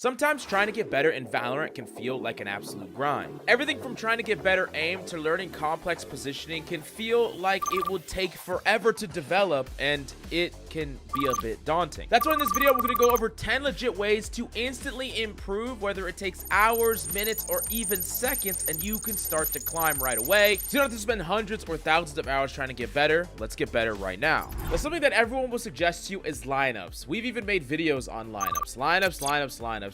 Sometimes trying to get better in Valorant can feel like an absolute grind. Everything from trying to get better aim to learning complex positioning can feel like it would take forever to develop, and it can be a bit daunting. That's why in this video we're going to go over 10 legit ways to instantly improve, whether it takes hours, minutes, or even seconds, and you can start to climb right away. So you don't have to spend hundreds or thousands of hours trying to get better. Let's get better right now. Now, something that everyone will suggest to you is lineups. We've even made videos on lineups.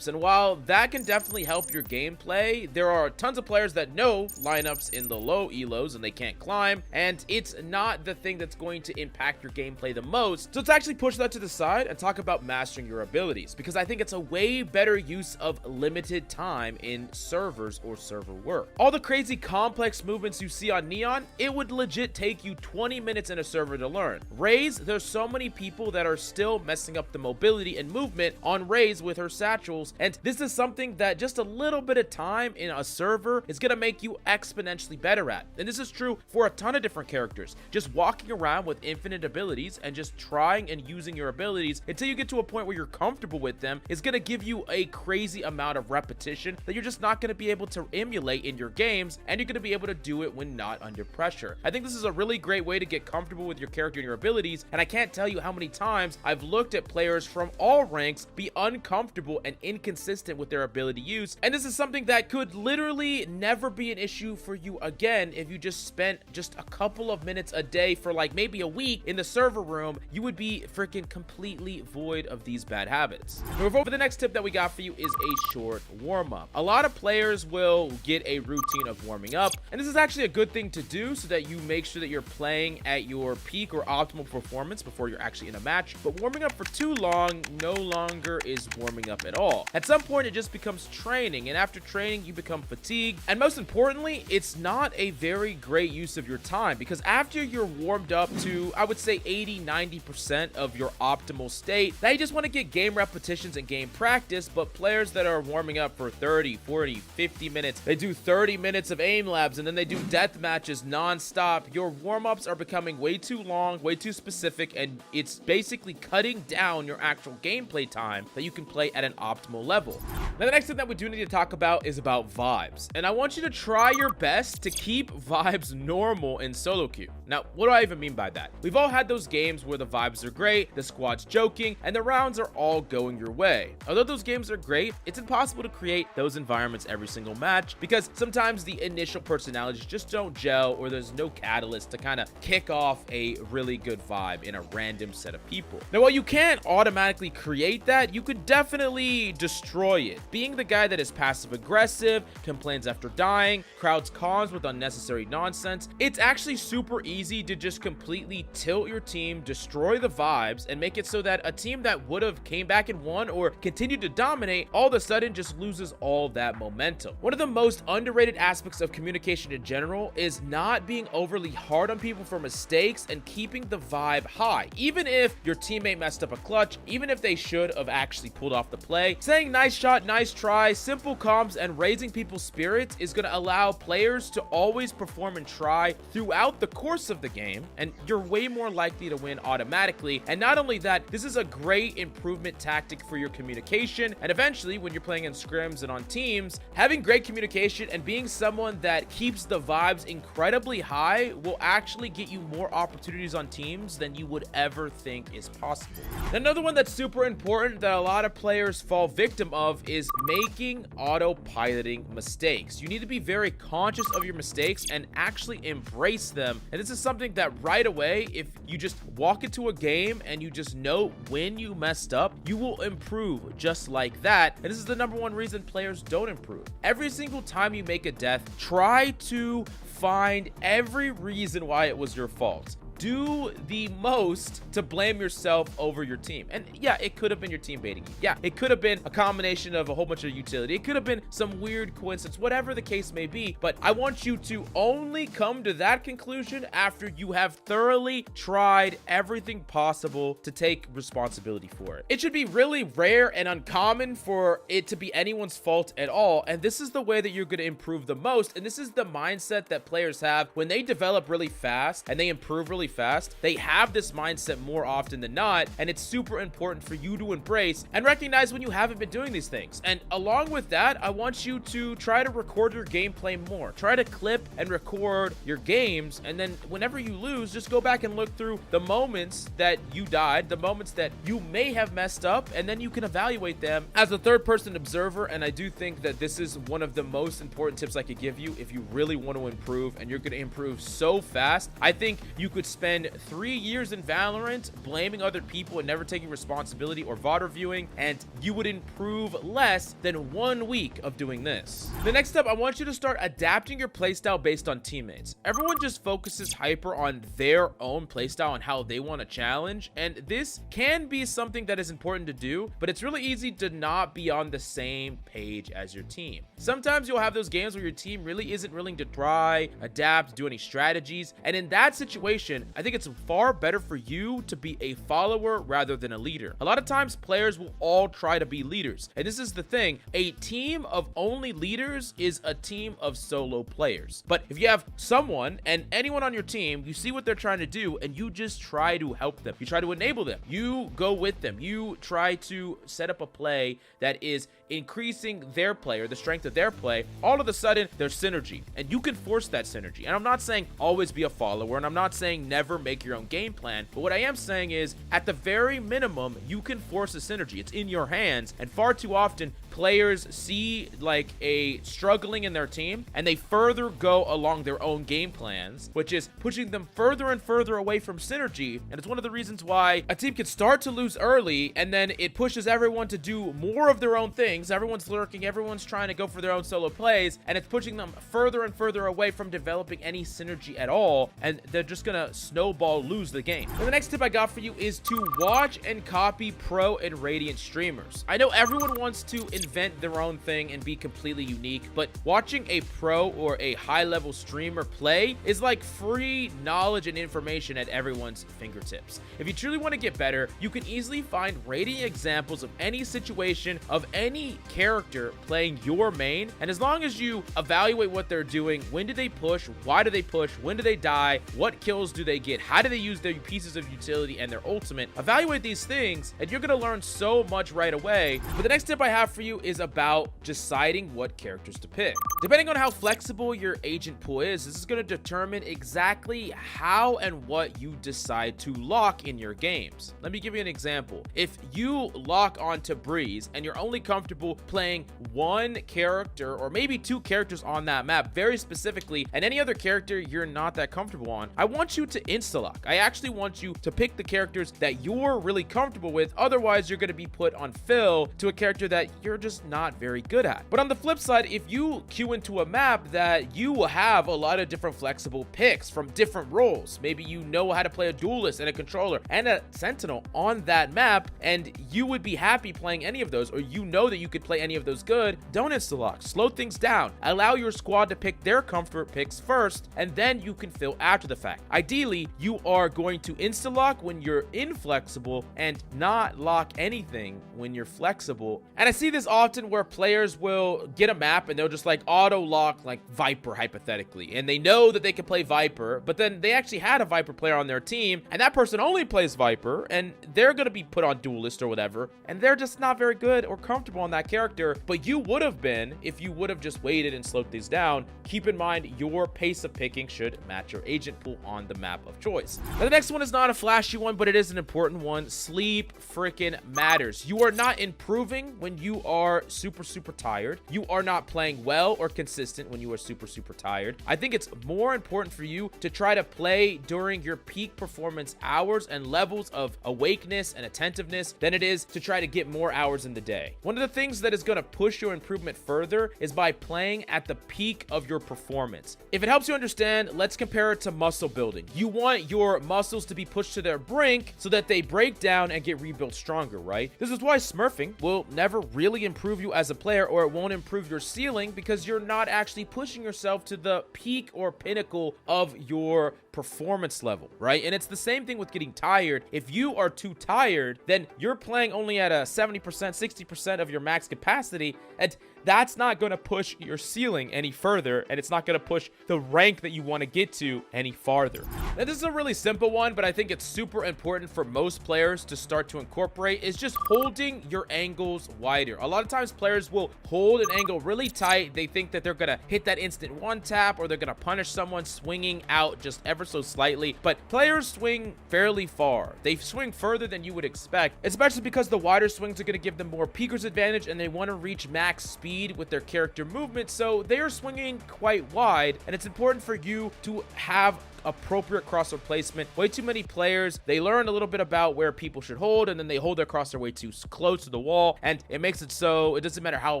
And while that can definitely help your gameplay, there are tons of players that know lineups in the low elos and they can't climb, and it's not the thing that's going to impact your gameplay the most. So let's actually push that to the side and talk about mastering your abilities, because I think it's a way better use of limited time in servers or server work. All the crazy complex movements you see on Neon, it would legit take you 20 minutes in a server to learn. Raze, there's so many people that are still messing up the mobility and movement on Raze with her satchels, and this is something that just a little bit of time in a server is going to make you exponentially better at. And this is true for a ton of different characters. Just walking around with infinite abilities and just trying and using your abilities until you get to a point where you're comfortable with them is going to give you a crazy amount of repetition that you're just not going to be able to emulate in your games, and you're going to be able to do it when not under pressure. I think this is a really great way to get comfortable with your character and your abilities, and I can't tell you how many times I've looked at players from all ranks be uncomfortable and inconsistent with their ability use, and this is something that could literally never be an issue for you again if you just spent just a couple of minutes a day for like maybe a week in the server room. You would be freaking completely void of these bad habits. Now, the next tip that we got for you is a short warm-up. A lot of players will get a routine of warming up, and this is actually a good thing to do so that you make sure that you're playing at your peak or optimal performance before you're actually in a match. But warming up for too long no longer is warming up at all. At some point it just becomes training, and after training you become fatigued, and most importantly, it's not a very great use of your time, because after you're warmed up to, I would say, 80-90% of your optimal state, now you just want to get game repetitions and game practice. But players that are warming up for 30, 40, 50 minutes, they do 30 minutes of aim labs, and then they do death matches non-stop. Your warm-ups are becoming way too long, way too specific, and it's basically cutting down your actual gameplay time that you can play at an optimal level. Now, the next thing that we do need to talk about is about vibes, and I want you to try your best to keep vibes normal in solo queue. Now, what do I even mean by that? We've all had those games where the vibes are great, the squad's joking, and the rounds are all going your way. Although those games are great, it's impossible to create those environments every single match, because sometimes the initial personalities just don't gel, or there's no catalyst to kind of kick off a really good vibe in a random set of people. Now, while you can't automatically create that, you could definitely destroy it. Being the guy that is passive aggressive, complains after dying, crowds cons with unnecessary nonsense, it's actually super easy to just completely tilt your team, destroy the vibes, and make it so that a team that would have came back and won or continued to dominate all of a sudden just loses all that momentum. One of the most underrated aspects of communication in general is not being overly hard on people for mistakes and keeping the vibe high. Even if your teammate messed up a clutch, even if they should have actually pulled off the play, saying nice shot, nice try, simple comms, and raising people's spirits is going to allow players to always perform and try throughout the course of the game, and you're way more likely to win automatically. And not only that, this is a great improvement tactic for your communication, and eventually when you're playing in scrims and on teams, having great communication and being someone that keeps the vibes incredibly high will actually get you more opportunities on teams than you would ever think is possible. Another one that's super important that a lot of players fall victim of is making autopiloting mistakes. You need to be very conscious of your mistakes and actually embrace them. And this is something that right away, if you just walk into a game and you just know when you messed up, you will improve just like that. And this is the number one reason players don't improve. Every single time you make a death, try to find every reason why it was your fault. Do the most to blame yourself over your team. And yeah, it could have been your team baiting you. Yeah, it could have been a combination of a whole bunch of utility. It could have been some weird coincidence, whatever the case may be. But I want you to only come to that conclusion after you have thoroughly tried everything possible to take responsibility for it. It should be really rare and uncommon for it to be anyone's fault at all. And this is the way that you're going to improve the most. And this is the mindset that players have when they develop really fast and they improve really fast. They have this mindset more often than not, and it's super important for you to embrace and recognize when you haven't been doing these things. And along with that, I want you to try to record your gameplay more. Try to clip and record your games, and then whenever you lose, just go back and look through the moments that you died, the moments that you may have messed up, and then you can evaluate them as a third-person observer. And I do think that this is one of the most important tips I could give you if you really want to improve, and you're going to improve so fast. I think you could spend 3 years in Valorant blaming other people and never taking responsibility or VOD reviewing, and you would improve less than 1 week of doing this. The next step, I want you to start adapting your playstyle based on teammates. Everyone just focuses hyper on their own playstyle and how they want to challenge, and this can be something that is important to do, but it's really easy to not be on the same page as your team. Sometimes you'll have those games where your team really isn't willing to try, adapt, do any strategies, and in that situation, I think it's far better for you to be a follower rather than a leader. A lot of times, players will all try to be leaders, and this is the thing: a team of only leaders is a team of solo players. But if you have someone and anyone on your team, you see what they're trying to do, and you just try to help them, you try to enable them, you go with them, you try to set up a play that is increasing their play or the strength of their play, all of a sudden there's synergy, and you can force that synergy. And I'm not saying always be a follower, and I'm not saying never make your own game plan, but what I am saying is, at the very minimum, you can force a synergy. It's in your hands. And far too often, players see like a struggling in their team, and they further go along their own game plans, which is pushing them further and further away from synergy. And it's one of the reasons why a team can start to lose early, and then it pushes everyone to do more of their own things. Everyone's lurking, everyone's trying to go for their own solo plays, and it's pushing them further and further away from developing any synergy at all, and they're just gonna snowball lose the game. And the next tip I got for you is to watch and copy pro and Radiant streamers. I know everyone wants to invent their own thing and be completely unique, but watching a pro or a high-level streamer play is like free knowledge and information at everyone's fingertips. If you truly want to get better, you can easily find Radiant examples of any situation of any character playing your main, and as long as you evaluate what they're doing, when do they push, why do they push, when do they die, what kills do they get, how do they use their pieces of utility and their ultimate, evaluate these things, and you're going to learn so much right away. But the next tip I have for you is about deciding what characters to pick. Depending on how flexible your agent pool is, this is going to determine exactly how and what you decide to lock in your games. Let me give you an example. If you lock onto Breeze and you're only comfortable playing one character or maybe two characters on that map very specifically, and any other character you're not that comfortable on, I want you to insta-lock. I actually want you to pick the characters that you're really comfortable with. Otherwise, you're going to be put on fill to a character that you're just not very good at. But on the flip side, if you queue into a map that you have a lot of different flexible picks from different roles, maybe you know how to play a duelist and a controller and a sentinel on that map, and you would be happy playing any of those, or you know that you could play any of those good, don't insta-lock. Slow things down. Allow your squad to pick their comfort picks first, and then you can fill after the fact. Ideally, you are going to insta-lock when you're inflexible and not lock anything when you're flexible. And I see this often where players will get a map and they'll just like auto-lock like Viper hypothetically, and they know that they can play Viper, but then they actually had a Viper player on their team, and that person only plays Viper, and they're going to be put on duelist or whatever, and they're just not very good or comfortable on that character. But you would have been if you would have just waited and slowed things down. Keep in mind, your pace of picking should match your agent pool on the map of choice. Now, the next one is not a flashy one, but it is an important one. Sleep freaking matters. You are not improving when you are super tired. You are not playing well or consistent when you are super tired. I think it's more important for you to try to play during your peak performance hours and levels of awakeness and attentiveness than it is to try to get more hours in the day. One of the things that is going to push your improvement further is by playing at the peak of your performance. If it helps you understand, let's compare it to muscle building. You want your muscles to be pushed to their brink so that they break down and get rebuilt stronger, right? This is why smurfing will never really improve you as a player, or it won't improve your ceiling, because you're not actually pushing yourself to the peak or pinnacle of your performance level, right? And it's the same thing with getting tired. If you are too tired, then you're playing only at a 70%, 60% of your max capacity, and that's not going to push your ceiling any further, and it's not going to push the rank that you want to get to any farther. Now, this is a really simple one, but I think it's super important for most players to start to incorporate, is just holding your angles wider. A lot of times players will hold an angle really tight. They think that they're going to hit that instant one tap, or they're going to punish someone swinging out just ever so slightly, but players swing fairly far. They swing further than you would expect, especially because the wider swings are going to give them more peeker's advantage, and they want to reach max speed with their character movement, so they are swinging quite wide, and it's important for you to have appropriate crosser placement. Way too many players, they learn a little bit about where people should hold, and then they hold their crosser way too close to the wall, and it makes it so it doesn't matter how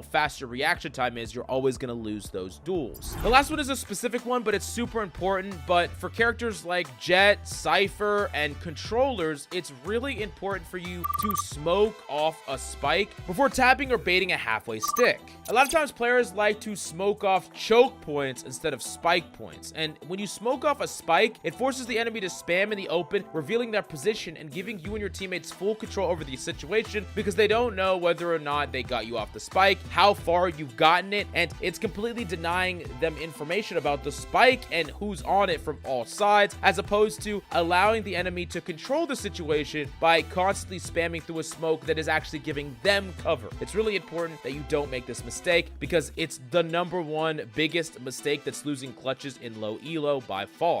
fast your reaction time is, you're always going to lose those duels. The last one is a specific one, but it's super important. But for characters like Jet, Cypher, and controllers, it's really important for you to smoke off a spike before tapping or baiting a halfway stick. A lot of times players like to smoke off choke points instead of spike points, and when you smoke off a spike, it forces the enemy to spam in the open, revealing their position and giving you and your teammates full control over the situation, because they don't know whether or not they got you off the spike, how far you've gotten it, and it's completely denying them information about the spike and who's on it from all sides, as opposed to allowing the enemy to control the situation by constantly spamming through a smoke that is actually giving them cover. It's really important that you don't make this mistake, because it's the #1 biggest mistake that's losing clutches in low elo by far.